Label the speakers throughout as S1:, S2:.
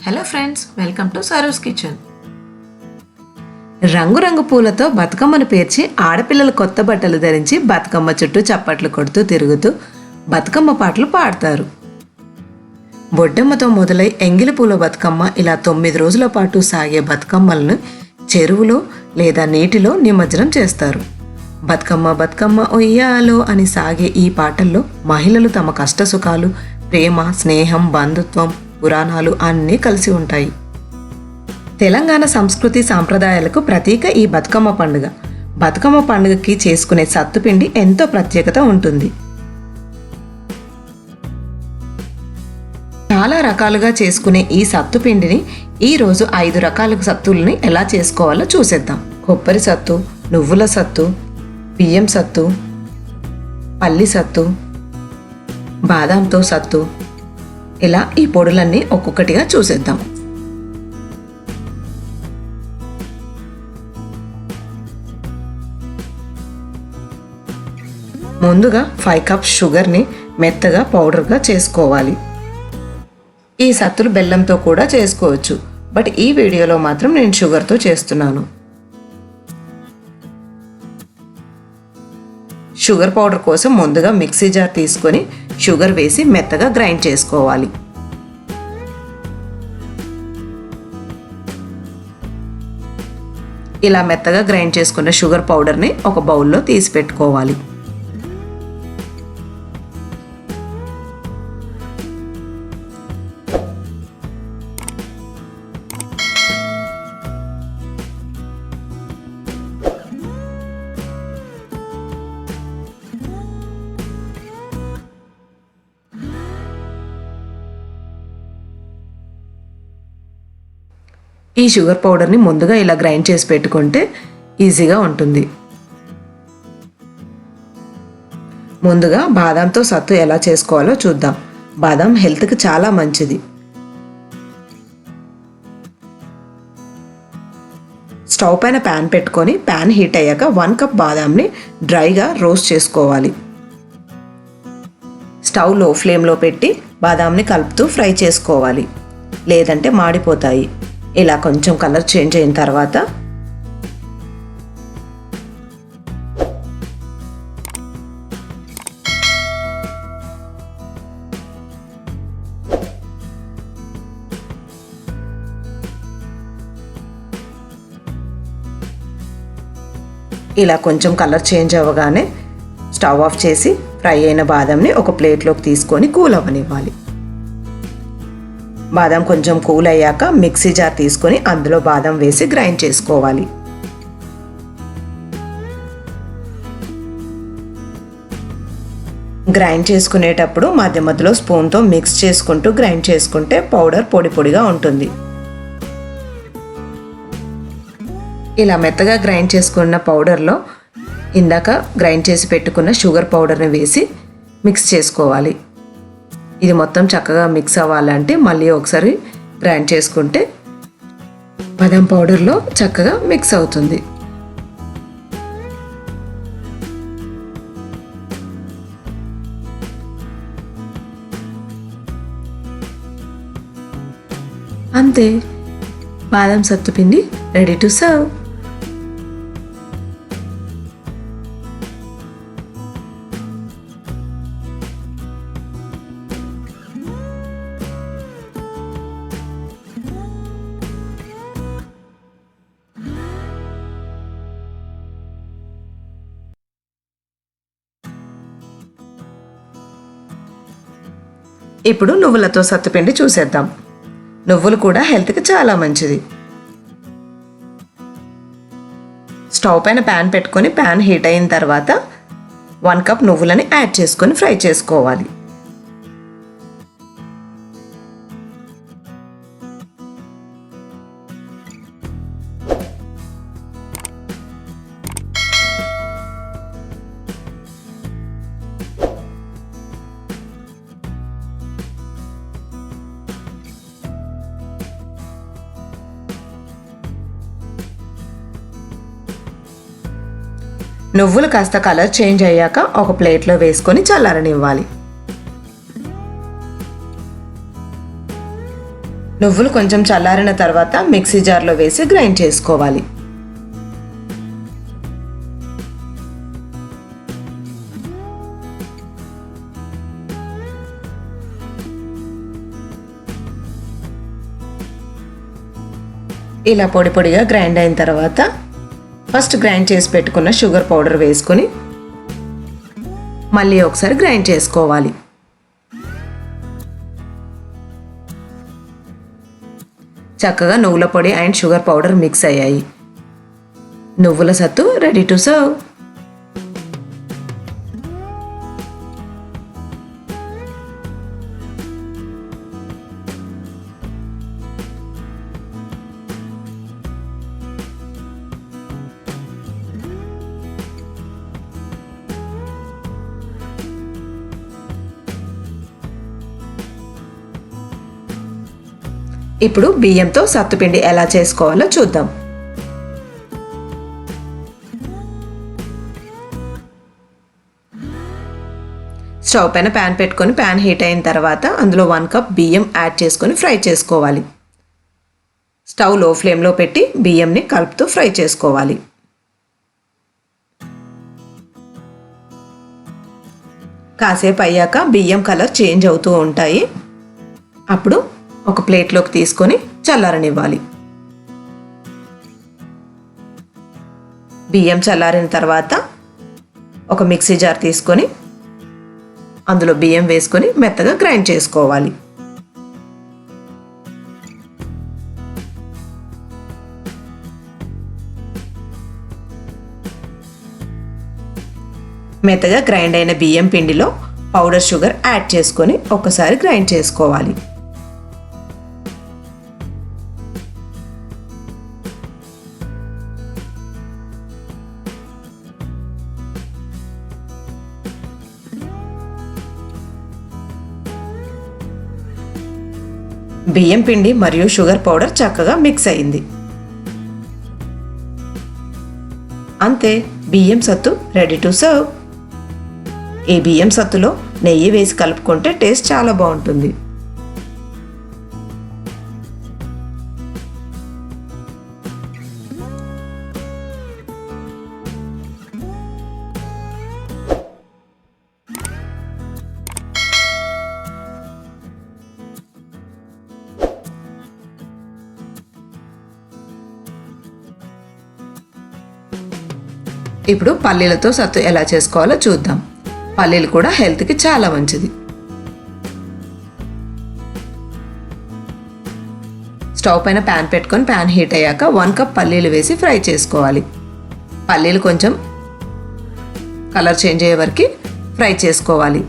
S1: Hello friends, welcome to Saru's kitchen. రంగురంగు పూలతో బతుకమ్మను పేర్చి ఆడపిల్లలు కొత్త బట్టలు ధరించి బతుకమ్మ చుట్టూ చప్పట్లు కొడుతూ తిరుగుతూ బతుకమ్మ పాటలు పాడతారు. బొడ్డమ్మతో మొదలై ఎంగిలి పూల బతుకమ్మ ఇలా 9 రోజుల పాటు సాగే బతుకమ్మలను చెరువులో లేదా నీటిలో నిమజ్జనం చేస్తారు. బతుకమ్మ బతుకమ్మ ఒయ్యాలో అని సాగే ఈ పాటల్లో మహిళలు తమ కష్టసుఖాలు, ప్రేమ, స్నేహం, బంధుత్వం, పురాణాలు అన్నీ కలిసి ఉంటాయి. తెలంగాణ సంస్కృతి సాంప్రదాయాలకు ప్రతీక ఈ బతుకమ్మ పండుగ. బతుకమ్మ పండుగకి చేసుకునే సత్తుపిండి ఎంతో ప్రత్యేకత ఉంటుంది. చాలా రకాలుగా చేసుకునే ఈ సత్తుపిండిని ఈరోజు 5 రకాల సత్తుల్ని ఎలా చేసుకోవాలో చూసేద్దాం. కొబ్బరి సత్తు, నువ్వుల సత్తు, బియ్యం సత్తు, పల్లి సత్తు, బాదాంతో సత్తు, ఇలా ఈ పొడులన్నీ ఒక్కొక్కటిగా చూసేద్దాం. ముందుగా 5 కప్స్ షుగర్ని మెత్తగా పౌడర్గా చేసుకోవాలి. ఈ సత్తులు బెల్లంతో కూడా చేసుకోవచ్చు, బట్ ఈ వీడియోలో మాత్రం నేను షుగర్తో చేస్తున్నాను. షుగర్ పౌడర్ కోసం ముందుగా మిక్సీ జార్ తీసుకొని షుగర్ వేసి మెత్తగా గ్రైండ్ చేసుకోవాలి. ఇలా మెత్తగా గ్రైండ్ చేసుకున్న షుగర్ పౌడర్ని ఒక బౌల్లో తీసి పెట్టుకోవాలి. ఈ షుగర్ పౌడర్ని ముందుగా ఇలా గ్రైండ్ చేసి పెట్టుకుంటే ఈజీగా ఉంటుంది. ముందుగా బాదాంతో సత్తు ఎలా చేసుకోవాలో చూద్దాం. బాదాం హెల్త్కి చాలా మంచిది. స్టవ్ పైన ప్యాన్ పెట్టుకొని ప్యాన్ హీట్ అయ్యాక 1 కప్ బాదాంని డ్రైగా రోస్ట్ చేసుకోవాలి. స్టవ్ లో ఫ్లేమ్లో పెట్టి బాదాంని కలుపుతూ ఫ్రై చేసుకోవాలి, లేదంటే మాడిపోతాయి. ఇలా కొంచెం కలర్ చేంజ్ అయిన తర్వాత ఇలా కొంచెం కలర్ చేంజ్ అవ్వగానే స్టవ్ ఆఫ్ చేసి ఫ్రై అయిన బాదంని ఒక ప్లేట్లోకి తీసుకొని కూల్ అవ్వనివ్వాలి. బాదం కొంచెం కూల్ అయ్యాక మిక్సీ జార్ తీసుకొని అందులో బాదం వేసి గ్రైండ్ చేసుకోవాలి. గ్రైండ్ చేసుకునేటప్పుడు మధ్య మధ్యలో స్పూన్తో మిక్స్ చేసుకుంటూ గ్రైండ్ చేసుకుంటే పౌడర్ పొడి పొడిగా ఉంటుంది. ఇలా మెత్తగా గ్రైండ్ చేసుకున్న పౌడర్లో ఇందాక గ్రైండ్ చేసి పెట్టుకున్న షుగర్ పౌడర్ని వేసి మిక్స్ చేసుకోవాలి. ఇది మొత్తం చక్కగా మిక్స్ అవ్వాలంటే మళ్ళీ ఒకసారి గ్రైండ్ చేసుకుంటే బాదం పౌడర్లో చక్కగా మిక్స్ అవుతుంది. అంతే, బాదం సత్తుపిండి రెడీ టు సర్వ్. ఇప్పుడు నువ్వులతో సత్తుపిండి చూసేద్దాం. నువ్వులు కూడా హెల్త్కి చాలా మంచిది. స్టవ్ పైన ప్యాన్ పెట్టుకొని ప్యాన్ హీట్ అయిన తర్వాత 1 కప్ నువ్వులని యాడ్ చేసుకొని ఫ్రై చేసుకోవాలి. నువ్వులు కాస్త కలర్ చేంజ్ అయ్యాక ఒక ప్లేట్లో వేసుకొని చల్లారనివ్వాలి. నువ్వులు కొంచెం చల్లారిన తర్వాత మిక్సీ జార్లో వేసి గ్రైండ్ చేసుకోవాలి. ఇలా పొడి పొడిగా గ్రైండ్ అయిన తర్వాత ఫస్ట్ గ్రైండ్ చేసి పెట్టుకున్న షుగర్ పౌడర్ వేసుకొని మళ్ళీ ఒకసారి గ్రైండ్ చేసుకోవాలి. చక్కగా నువ్వుల పొడి అండ్ షుగర్ పౌడర్ మిక్స్ అయ్యాయి. నువ్వుల సత్తు రెడీ టు సర్వ్. ఇప్పుడు బియ్యంతో సత్తుపిండి ఎలా చేసుకోవాలో చూద్దాం. స్టవ్ పైన ప్యాన్ పెట్టుకొని ప్యాన్ హీట్ అయిన తర్వాత అందులో 1 కప్ బియ్యం యాడ్ చేసుకొని ఫ్రై చేసుకోవాలి. స్టవ్ లో ఫ్లేమ్లో పెట్టి బియ్యంని కలుపుతూ ఫ్రై చేసుకోవాలి. కాసేపు అయ్యాక బియ్యం కలర్ చేంజ్ అవుతూ ఉంటాయి. అప్పుడు ఒక ప్లేట్లోకి తీసుకొని చల్లారనివ్వాలి. బియ్యం చల్లారిన తర్వాత ఒక మిక్సీ జార్ తీసుకొని అందులో బియ్యం వేసుకొని మెత్తగా గ్రైండ్ చేసుకోవాలి. మెత్తగా గ్రైండ్ అయిన బియ్యం పిండిలో పౌడర్ షుగర్ యాడ్ చేసుకొని ఒకసారి గ్రైండ్ చేసుకోవాలి. బియ్యం పిండి మరియు షుగర్ పౌడర్ చక్కగా మిక్స్ అయింది. అంతే, బియ్యం సత్తు రెడీ టు సర్వ్. ఈ బియ్యం సత్తులో నెయ్యి వేసి కలుపుకుంటే టేస్ట్ చాలా బాగుంటుంది. ఇప్పుడు పల్లీలతో సత్తు ఎలా చేసుకోవాలో చూద్దాం. పల్లీలు కూడా హెల్త్కి చాలా మంచిది. స్టవ్ పైన ప్యాన్ పెట్టుకొని ప్యాన్ హీట్ అయ్యాక 1 కప్ పల్లీలు వేసి ఫ్రై చేసుకోవాలి. పల్లీలు కొంచెం కలర్ చేంజ్ అయ్యే వరకు ఫ్రై చేసుకోవాలి.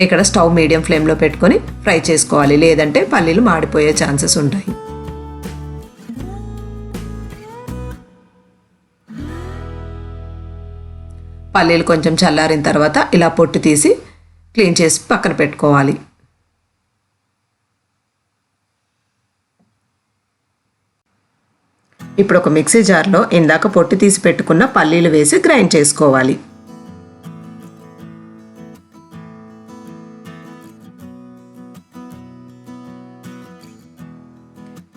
S1: ఇక్కడ స్టవ్ మీడియం ఫ్లేమ్లో పెట్టుకొని ఫ్రై చేసుకోవాలి, లేదంటే పల్లీలు మాడిపోయే ఛాన్సెస్ ఉంటాయి. పల్లీలు కొంచెం చల్లారిన తర్వాత ఇలా పొట్టు తీసి క్లీన్ చేసి పక్కన పెట్టుకోవాలి. ఇప్పుడు ఒక మిక్సీ జార్లో ఇందాక పొట్టు తీసి పెట్టుకున్న పల్లీలు వేసి గ్రైండ్ చేసుకోవాలి.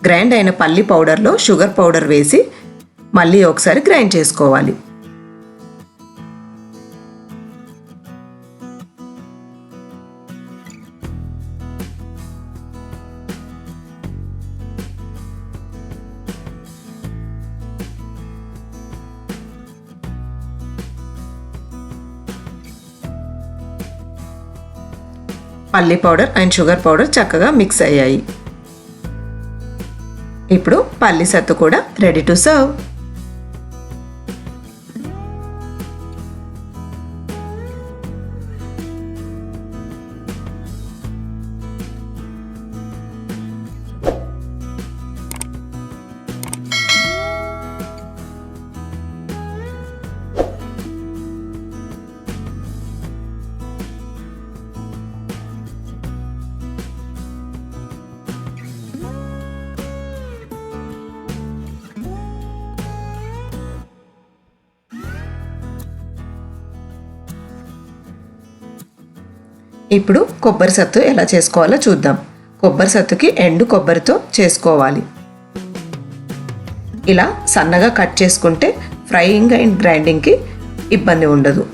S1: గ్రైండ్ అయిన పల్లి పౌడర్లో షుగర్ పౌడర్ వేసి మళ్ళీ ఒకసారి గ్రైండ్ చేసుకోవాలి. పల్లి పౌడర్ అండ్ షుగర్ పౌడర్ చక్కగా మిక్స్ అయ్యాయి. ఇప్పుడు పల్లి సత్తు కూడా రెడీ టు సర్వ్. ఇప్పుడు కొబ్బరి సత్తు ఎలా చేసుకోవాలో చూద్దాం. కొబ్బరి సత్తుకి ఎండు కొబ్బరితో చేసుకోవాలి. ఇలా సన్నగా కట్ చేసుకుంటే ఫ్రైయింగ్ అండ్ గ్రైండింగ్కి ఇబ్బంది ఉండదు.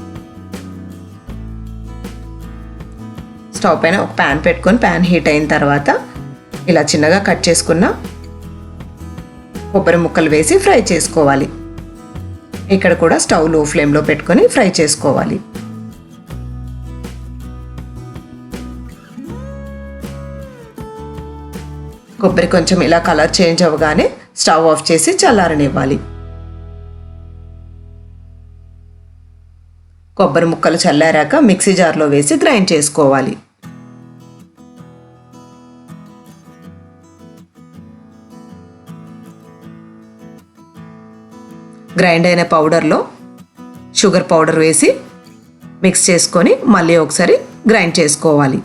S1: స్టవ్ పైన ఒక ప్యాన్ పెట్టుకొని ప్యాన్ హీట్ అయిన తర్వాత ఇలా చిన్నగా కట్ చేసుకున్న కొబ్బరి ముక్కలు వేసి ఫ్రై చేసుకోవాలి. ఇక్కడ కూడా స్టవ్ లో ఫ్లేమ్లో పెట్టుకొని ఫ్రై చేసుకోవాలి. కొబ్బరి కొంచెం ఇలా కలర్ చేంజ్ అవ్వగానే స్టవ్ ఆఫ్ చేసి చల్లారనివ్వాలి. కొబ్బరి ముక్కలు చల్లారాక మిక్సీ జార్లో వేసి గ్రైండ్ చేసుకోవాలి. గ్రైండ్ అయిన పౌడర్లో షుగర్ పౌడర్ వేసి మిక్స్ చేసుకొని మళ్ళీ ఒకసారి గ్రైండ్ చేసుకోవాలి.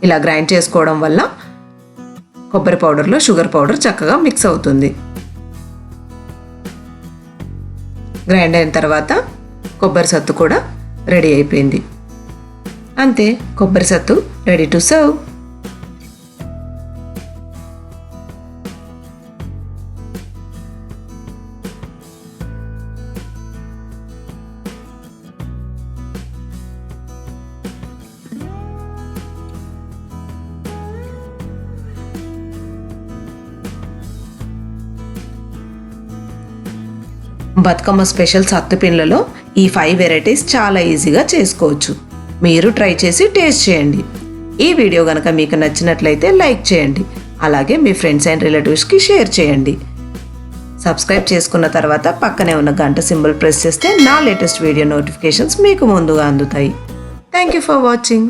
S1: ఇలా గ్రైండ్ చేసుకోవడం వల్ల కొబ్బరి పౌడర్లో షుగర్ పౌడర్ చక్కగా మిక్స్ అవుతుంది. గ్రైండ్ అయిన తర్వాత కొబ్బరి సత్తు కూడా రెడీ అయిపోయింది. అంతే, కొబ్బరి సత్తు ready to serve. Bathukamma special సత్తుపిండ్లలో ఈ 5 వెరైటీస్ చాలా ఈజీగా చేసుకోవచ్చు. మీరు ట్రై చేసి టేస్ట్ చేయండి. ఈ వీడియో కనుక మీకు నచ్చినట్లయితే లైక్ చేయండి. అలాగే మీ ఫ్రెండ్స్ అండ్ రిలేటివ్స్కి షేర్ చేయండి. సబ్స్క్రైబ్ చేసుకున్న తర్వాత పక్కనే ఉన్న గంట సింబల్ ప్రెస్ చేస్తే నా లేటెస్ట్ వీడియో నోటిఫికేషన్స్ మీకు ముందుగా అందుతాయి. Thank you for watching.